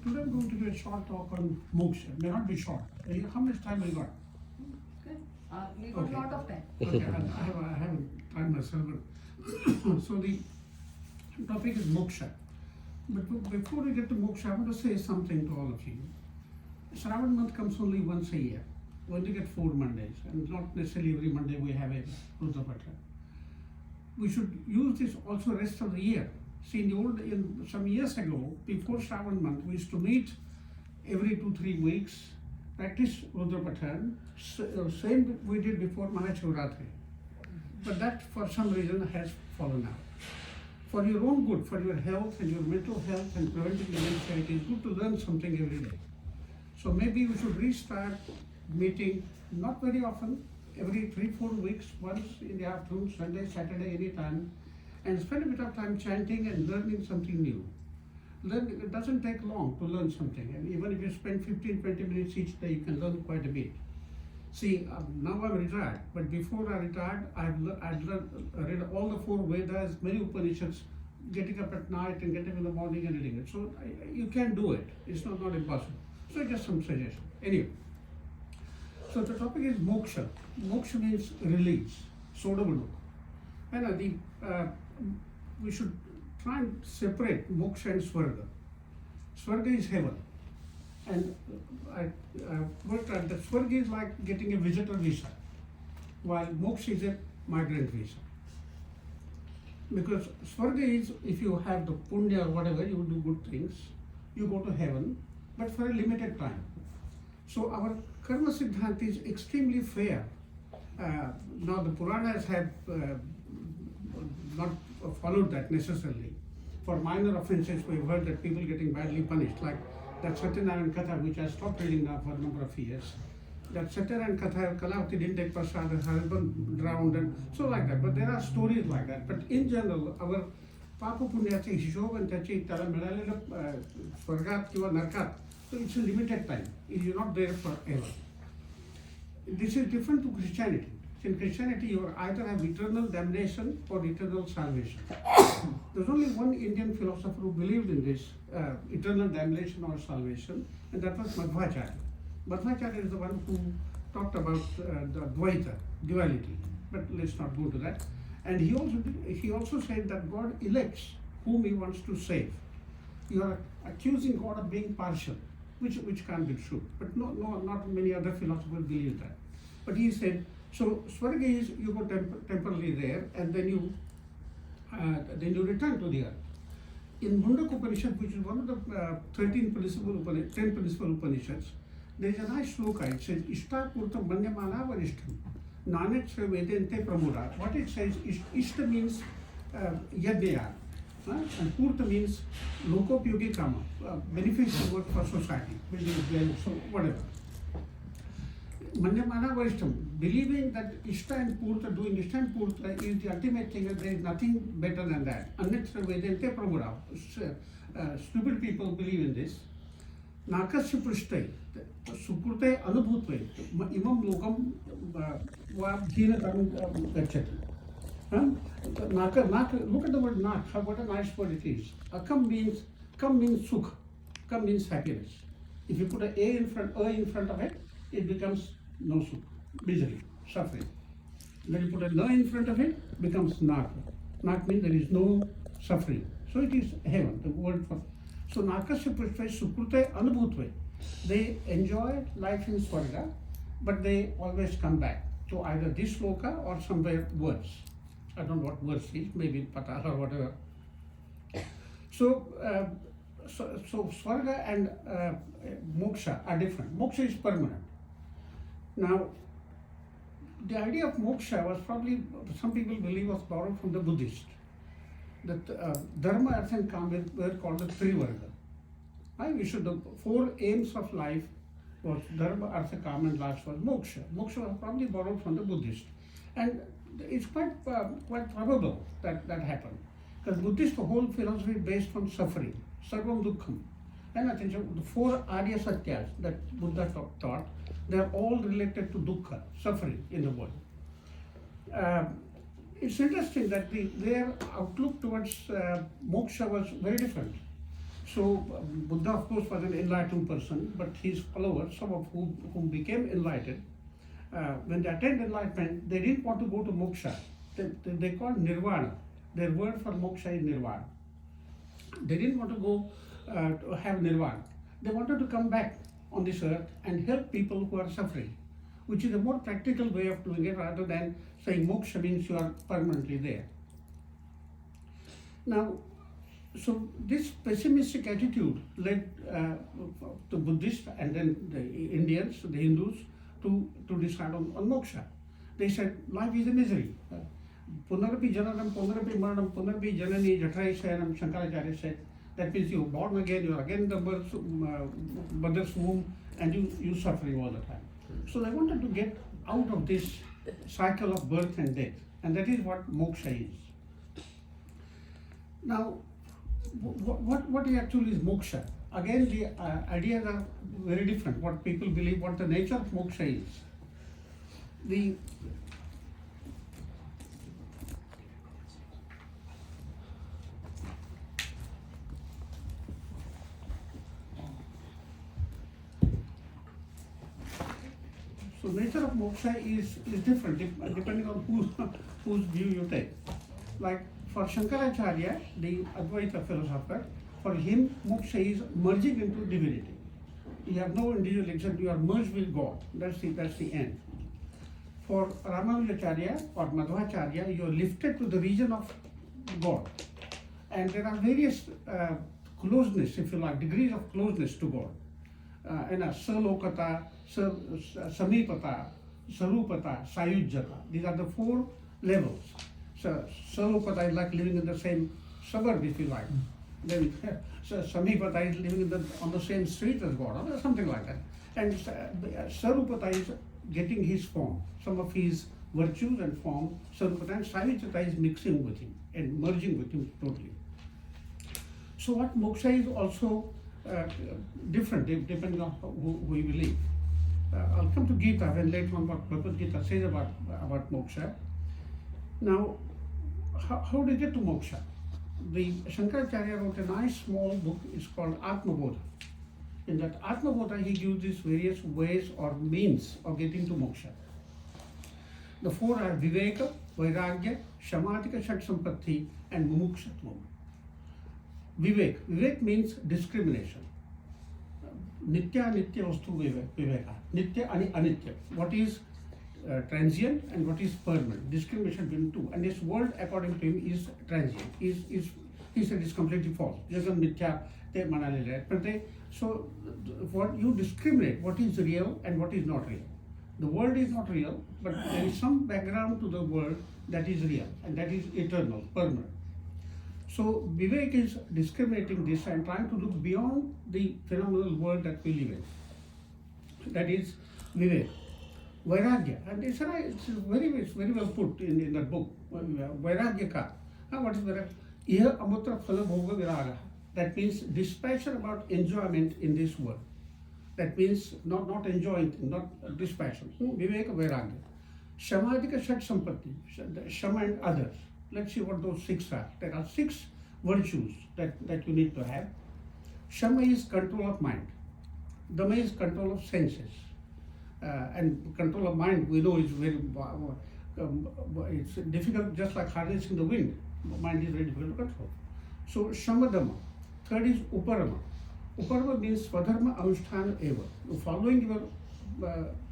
Today I'm going to do a short talk on Moksha. It may not be short. How much time we got? Good. We got a lot of time. Okay, I haven't timed myself. So the topic is Moksha. But before we get to Moksha, I want to say something to all of you. Shravan month comes only once a year. We only get 4 Mondays, and not necessarily every Monday we have a Rudra. We should use this also rest of the year. See, some years ago, before Shravan month, we used to meet every 2-3 weeks, practice Rudra Patthan, same we did before Mahashivratri. But that, for some reason, has fallen out. For your own good, for your health and your mental health and preventing dementia, it is good to learn something every day. So maybe we should restart meeting, not very often, every 3-4 weeks, once in the afternoon, Sunday, Saturday, anytime, and spend a bit of time chanting and learning something new. It doesn't take long to learn something, and even if you spend 15-20 minutes each day, you can learn quite a bit. See, now I'm retired, but before I retired, I'd read all the 4 Vedas, many Upanishads, getting up at night and getting up in the morning and reading it. So you can do it. It's not impossible. So just some suggestion. Anyway, so the topic is Moksha. Moksha means release, Sodavadu. And we should try and separate Moksha and Swarga. Swarga is heaven. And I worked out that Swarga is like getting a visitor visa, while Moksha is a migrant visa. Because Swarga is, if you have the punya or whatever, you do good things, you go to heaven, but for a limited time. So our karma siddhanta is extremely fair. Now the Puranas have not followed that necessarily. For minor offenses, we've heard that people getting badly punished, like that Sadanand Katha, which I stopped reading now for a number of years. That Sadanand Katha, Kalavati didn't take prasad, her husband drowned, and so like that. But there are stories like that. But in general, our Papa Punyache Hishov and Tachi Tara Medalila Swargat Kiva Narkat. So it's a limited time. It is not there forever. This is different to Christianity. In Christianity, you either have eternal damnation or eternal salvation. There's only one Indian philosopher who believed in this eternal damnation or salvation, and that was Madhvacharya. Madhvacharya is the one who talked about the Dvaita, duality. But let's not go to that. And he also said that God elects whom He wants to save. You are accusing God of being partial, which can't be true. But not many other philosophers believe that. But he said, so Swarga is you go temporarily there, and then you return to the earth. In Mundaka Upanishad, which is one of the 10 principal Upanishads, there is a nice sloka. It says, Ishta Kurta Manyamana Varishtam, Nanak Vedente Pramura. What it says, Ishta means Yadya, and Purta means Lokopyogi Kama, beneficial work for society, building, so whatever. Manyamana Varishtam, believing that Ishta and Purta, doing Ishta and Purta is the ultimate thing, and there is nothing better than that. Annatra Vedente Pramura. Stupid people believe in this. Nakasya Prishtai, Sukurte Anubhutve, Imam Lokam Vabhina Karam Gachati. Look at the word nak, what a nice word it is. Kam means sukh, kam means happiness. If you put a in front of it, it becomes no sukh, misery, suffering. When you put a na in front of it, becomes nak. Nak means there is no suffering. So it is heaven, the word for. So nakasya prishtai sukrute anubhutve. They enjoy life in Swarga, but they always come back to either this loka or somewhere worse. I don't know what worse is, maybe Patal or whatever. So Swarga and Moksha are different. Moksha is permanent. Now, the idea of Moksha was probably, some people believe, was borrowed from the Buddhist. That Dharma, Artha and Kama were called the Trivarga. The 4 aims of life was Dharma, Artha, Kama, and last was Moksha. Moksha was probably borrowed from the Buddhist. And it's quite probable that happened. Because Buddhist whole philosophy is based on suffering, sarvam dukkham. And I think the 4 Arya Satyas that Buddha taught, they are all related to dukkha, suffering in the world. It's interesting that their outlook towards moksha was very different. So Buddha, of course, was an enlightened person, but his followers, some of whom became enlightened, when they attained enlightenment, they didn't want to go to moksha. They called nirvana. Their word for moksha is nirvana. They didn't want to go to have nirvana. They wanted to come back on this earth and help people who are suffering, which is a more practical way of doing it rather than saying moksha means you are permanently there. Now, so this pessimistic attitude led the Buddhists and then the Indians, the Hindus, to decide on moksha. They said life is a misery. Punarapi jananam, punarapi maranam, punarapi janani jatrai sayanam, Shankaracharya said. That means you are born again, you are again in the mother's womb, and you suffering all the time. So they wanted to get out of this cycle of birth and death, and that is what moksha is. Now, what actually is moksha? Again, the ideas are very different. What people believe, what the nature of moksha is. So nature of moksha is different depending on whose view you take. Like for Shankaracharya, the Advaita philosopher, for him moksha is merging into divinity. You have no individual existence, you are merged with God. That's the end. For Ramanujacharya or Madhvacharya, you are lifted to the region of God. And there are various closeness, if you like, degrees of closeness to God. Salokata, Samipata, Sarupata, Sayujjata. These are the 4 levels. So Salokata is like living in the same suburb, if you like. Then Samipata is living on the same street as God, or something like that. And Sarupata is getting his form, some of his virtues and form. Sarupata, and Sayujjata is mixing with him and merging with him totally. So what moksha is also different depending on who we believe. I'll come to Gita and later on what Bhagavad Gita says about moksha. Now, how do you get to moksha? The Shankaracharya wrote a nice small book. It's called Atmabodha. In that Atmabodha, he gives these various ways or means of getting to moksha. The 4 are Viveka, Vairagya, Shamadika Shat-Sampatti, and Mumukshatvam. Vivek means discrimination. Nitya vastu viveka. Nitya and anitya. What is transient and what is permanent? Discrimination between two. And this world, according to him, is transient. He said it's completely false. Jagan nitya te manali. So what you discriminate what is real and what is not real. The world is not real, but there is some background to the world that is real and that is eternal, permanent. So Vivek is discriminating this and trying to look beyond the phenomenal world that we live in. That is Vivek. Vairagya, and it's very well put in that book. Vairagya ka. What is Vairagya? Iha amutra phala bhoga viraga. That means dispassion about enjoyment in this world. That means not enjoying, not dispassion. Viveka Vairagya. Shamadika Shat Sampatti, Shama and others. Let's see what those 6 are. There are 6 virtues that you need to have. Shama is control of mind. Dama is control of senses. And control of mind, we know, is very it's difficult, just like harnessing the wind. Mind is very difficult to control. So Shama Dama. 3rd is Uparama. Uparama means Swadharma Anusthana Eva. Following your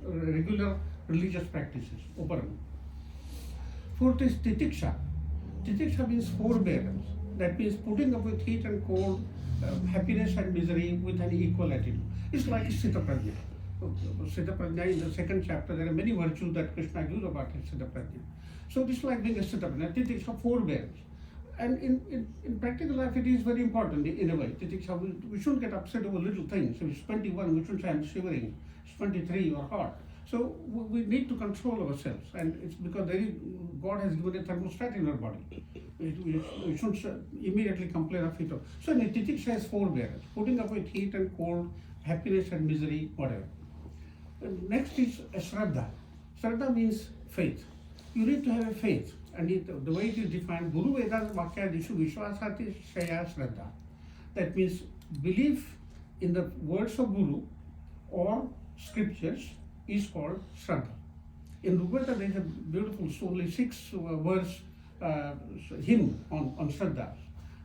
regular religious practices. Uparama. 4th is Titiksha. Titiksha means forbearance. That means putting up with heat and cold, happiness and misery with an equal attitude. It's like Sthita Prajna. Sthita Prajna, in the 2nd chapter, there are many virtues that Krishna gives about Sthita Prajna. So this is like being a Sthita Prajna. Titiksha, forbearance. And in practical life, it is very important in a way. Titiksha, we shouldn't get upset over little things. If it's 21, we shouldn't say I'm shivering. It's 23 or hot. So we need to control ourselves, and it's because God has given a thermostat in our body. We shouldn't immediately complain of it. So Titiksha is forbearance, putting up with heat and cold, happiness and misery, whatever. Next is Shraddha. Shraddha means faith. You need to have a faith, and the way it is defined, Guru Vedas Vakyadishu Vishwasati Shaya Shraddha. That means belief in the words of Guru or scriptures is called Shraddha. In Rudra there is a beautiful, only 6 verse hymn on Shraddha.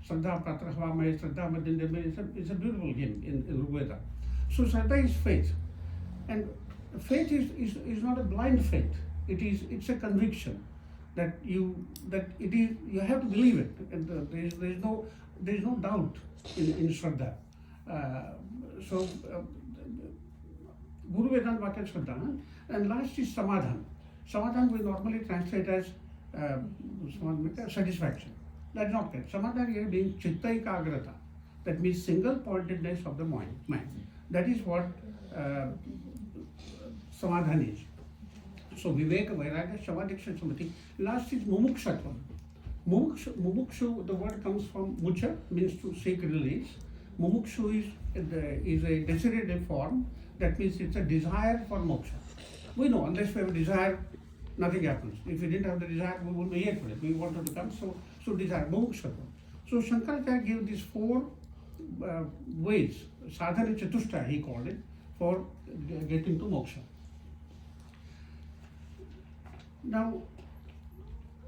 Shraddha Pratrahvamaya Shraddha Madindame is a beautiful hymn in Rudra. So Shraddha is faith. And faith is not a blind faith. It's a conviction that you have to believe it. And there is no doubt in Shraddha. Guru Vedanta Vakya Shraddha. And last is Samadhan. Samadhan we normally translate as satisfaction. That's not correct. Samadhan here being chitta ekagrata. That means single pointedness of the mind. That is what Samadhan is. So Viveka, Vairagya, Shavadiksha, Samati. Last is Mumukshatva. Mumukshu, the word comes from Mucha, means to seek release. Mumukshu is a desiderative form. That means it's a desire for moksha. We know, unless we have a desire, nothing happens. If we didn't have the desire, we wouldn't be here for it. We wanted to come, so desire, Moksha. So Shankaracharya gave these 4 ways, sadhana chatushta he called it, for getting to moksha. Now,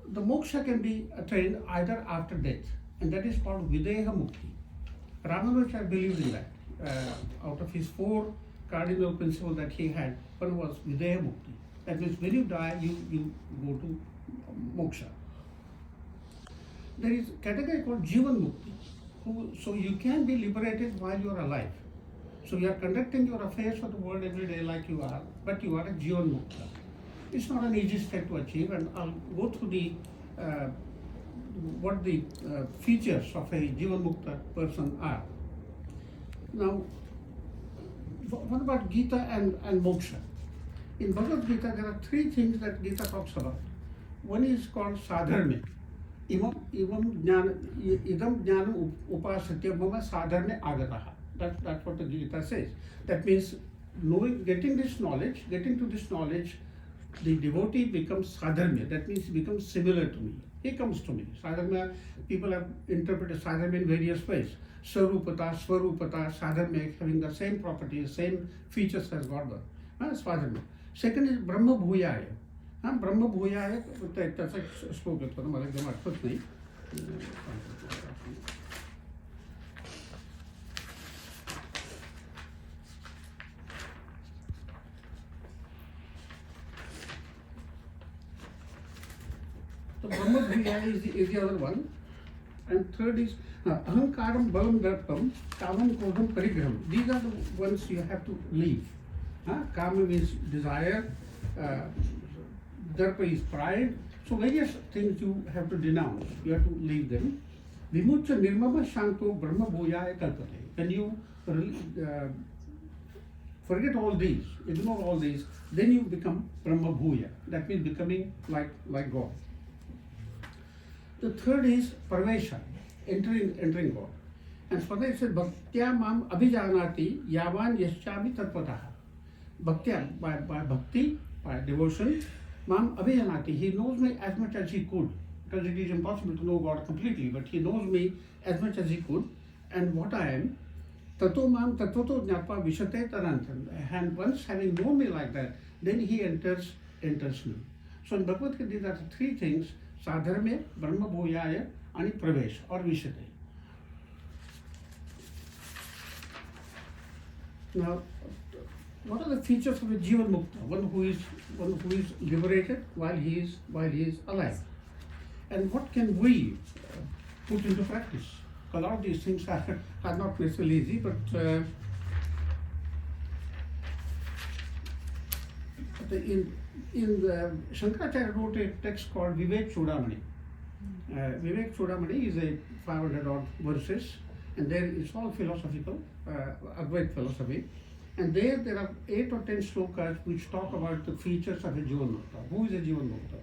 the moksha can be attained either after death, and that is called Videha Mukti. Ramanujacharya believed in that. Out of his 4 cardinal principles that he had, one was Videha Mukti. That means when you die, you go to moksha. There is a category called Jivan Mukti. So you can be liberated while you are alive. So you are conducting your affairs of the world every day like you are, but you are a Jivan Mukta. It's not an easy step to achieve, and I'll go through what the features of a Jivan Mukta person are. Now, what about Gita and Moksha? In Bhagavad Gita, there are 3 things that Gita talks about. One is called sadharme. Idam jnanam upasatya mama sadharme agataha. That's what the Gita says. That means getting to this knowledge, the devotee becomes sadharme. That means he becomes similar to me. He comes to me. Sadharma, people have interpreted sadharma in various ways. Sarupata, Swarupata, sadharma having the same properties, same features as God. Sadharma. Second is Brahma Bhuyaya. Brahma Bhuyaya, that's a slogan for them, like them at first name. So Brahma Bhuyaya is the other one. And third is Ahankaram Balam Darpam, Kavam Kodam Parigraham. These are the ones you have to leave. Kama means desire, Darpa is pride. So various things you have to denounce, you have to leave them. Vimucha Nirmama Shanto Brahma Bhuyaya Kalpate. When you forget all these, ignore all these, then you become Brahma Bhuya. That means becoming like God. The third is Parvesha, entering God. And for that it says, Bhaktya mam abhijanati yavan yaschami tatpataha. Bhaktya, by bhakti, by devotion, mam abhijanati, he knows me as much as he could. Because it is impossible to know God completely, but he knows me as much as he could. And what I am, tato mam tatvato jnatva vishate tarantam. And once having known me like that, then he enters me. So in Bhagavad Gita, these are the 3 things: sadharme, Brahma Bhuyaya, and Pravesh or Vishate. Now, what are the features of a Jivan Mukta? One who is liberated while he is alive. And what can we put into practice? A lot of these things are not necessarily easy, but in Shankaracharya wrote a text called Vivek Chudamani. Vivek Chudamani is a 500 odd verses, and there it's all philosophical, Advaita philosophy. And there are 8 or 10 slokas which talk about the features of a Jivan Mukta. Who is a Jivan Mukta?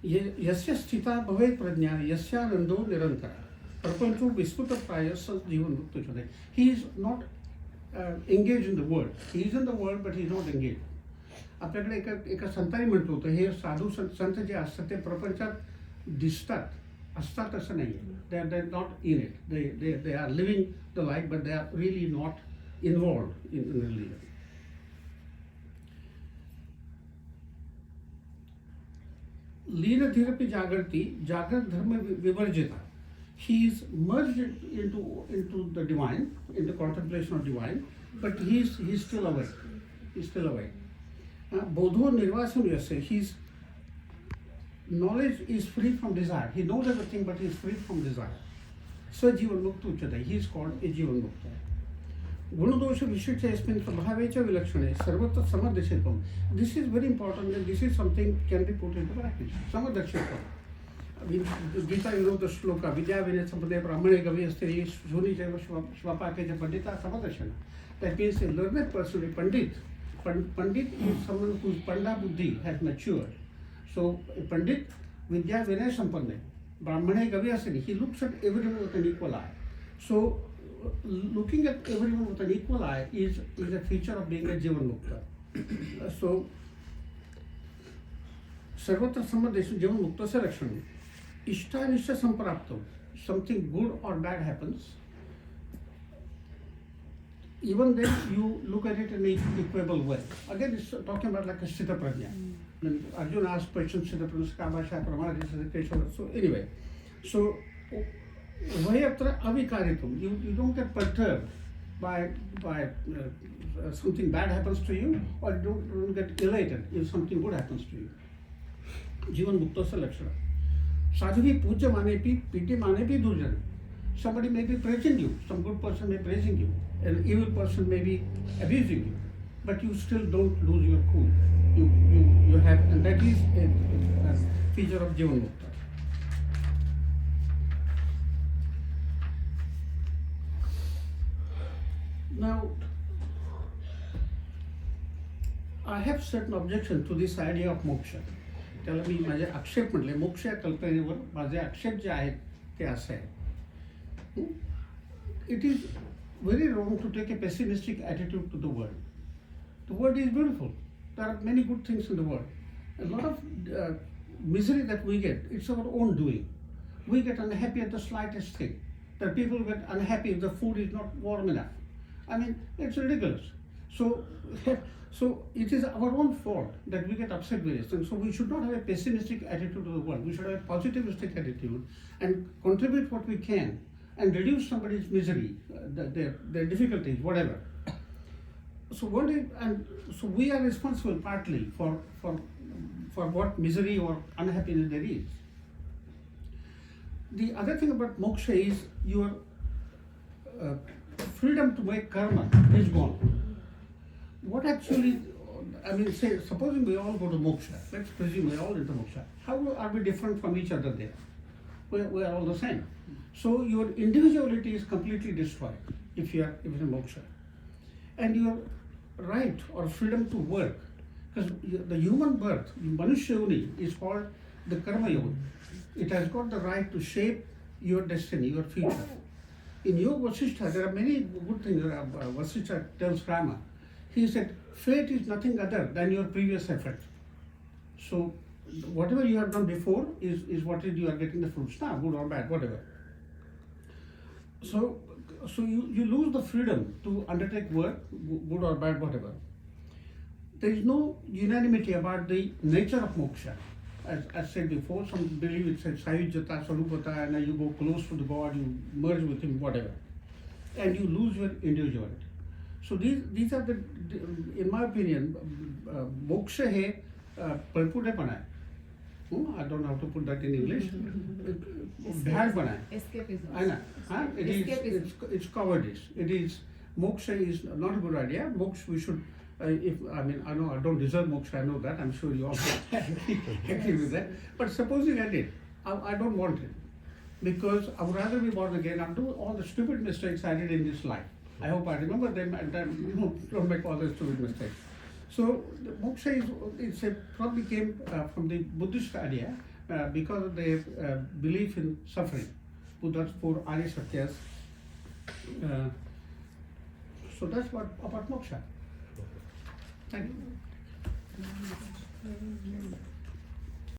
Yasya sthita bhavet prajna, yasya nando nirantara. Prapancho visputa praya sas Jivan Mukta chade. He is not engaged in the world. He is in the world, but he is not engaged. आपल्याकडे एका संतांनी म्हटलं होतं, हे साधू संत जे असतात ते प्रपंचात दिसतात, असतात असं नाही आहे. They're not in it. They are living the life, but they are really not involved in religion. Lina Therapi Jagrati, Jagrat Dharma Vivarjita. He is merged into the divine, in the contemplation of divine, but he's still awake. He's still awake. Bodho Nirvasan Yase, his knowledge is free from desire. He knows everything, but he is free from desire. Sajivan Mukta Uchate, he is called a Jivan Mukta. Gunadosha Vishitya Esmin Prabhavecha Vilakshane, Sarvata Samadeshitam. This is very important, and this is something can be put into practice. Samadeshitam. Gita, you know the shloka, Vidya Vinay Sampade Brahmane Gavyastri, Suni Jaiva Shvapake Pandita Samadeshana. That means a learned person, a Pandit. Pandit is someone whose Panda Buddhi has matured. So a Pandit, Vidya Vinay Sampade, Brahmane Gavyastri, he looks at everyone with an equal eye. So looking at everyone with an equal eye is a feature of being a Jivan Mukta. So Sarvatra Samadesha Jivan Mukta selection. Ishta Nishta Samprapto. Something good or bad happens. Even then you look at it in an equable way. Again, it's talking about like a Sthita Prajna. When Arjuna asked questions, Sthita Prajna, Kabasha, Pramadi, so anyway. So Vayatra avikaritum. You don't get perturbed by something bad happens to you, or you don't get elated if something good happens to you. Jivan Mukta selection. Sadhuvi puja manepi, piti manepi durjan. Somebody may be praising you, some good person may be praising you, an evil person may be abusing you, but you still don't lose your cool. You have, and that is a feature of Jivan Mukta. Now, I have certain objection to this idea of moksha. त्याला मी माझे आक्षेप म्हटले मोक्ष या कल्पनेवर माझे आक्षेप जे आहेत ते असे आहे. It is very wrong to take a pessimistic attitude to the world. The world is beautiful. There are many good things in the world. A lot of misery that we get, it's our own doing. We get unhappy at the slightest thing. That people get unhappy if the food is not warm enough. I mean, it's ridiculous. So it is our own fault that we get upset with this. And so we should not have a pessimistic attitude to the world. We should have a positivistic attitude and contribute what we can and reduce somebody's misery, their difficulties, whatever. So we are responsible partly for what misery or unhappiness there is. The other thing about moksha is your freedom to make karma is gone. What actually, I mean, say, supposing we all go to moksha, let's presume we're all into moksha, how are we different from each other there? We are all the same. So your individuality is completely destroyed if you're in moksha. And your right or freedom to work, because the human birth, Manusya Yoni, is called the Karma Yoni. It has got the right to shape your destiny, your future. In Yoga Vasishtha, there are many good things. Vasishtha tells Rama, he said, fate is nothing other than your previous effort. So whatever you have done before is what you are getting the fruits now, good or bad, whatever. So you lose the freedom to undertake work, good or bad, whatever. There is no unanimity about the nature of moksha. As said before, some believe it's a sayujjata, salupata, and you go close to the God, you merge with him, whatever. And you lose your individuality. So these are the, in my opinion, moksha hai palpudepana hai. I don't know how to put that in English. Escapism. It's cowardice. It is, moksha is not a good idea. Moksha, we should, I know I don't deserve moksha, I know that. I'm sure you all agree with that. But supposing I did, I don't want it. Because I would rather be born again and do all the stupid mistakes I did in this life. I hope I remember them and then don't make all the stupid mistakes. So the moksha probably came from the Buddhist idea because of their belief in suffering. Buddha's 4 Arya Satyas. So that's what about moksha. Thank you.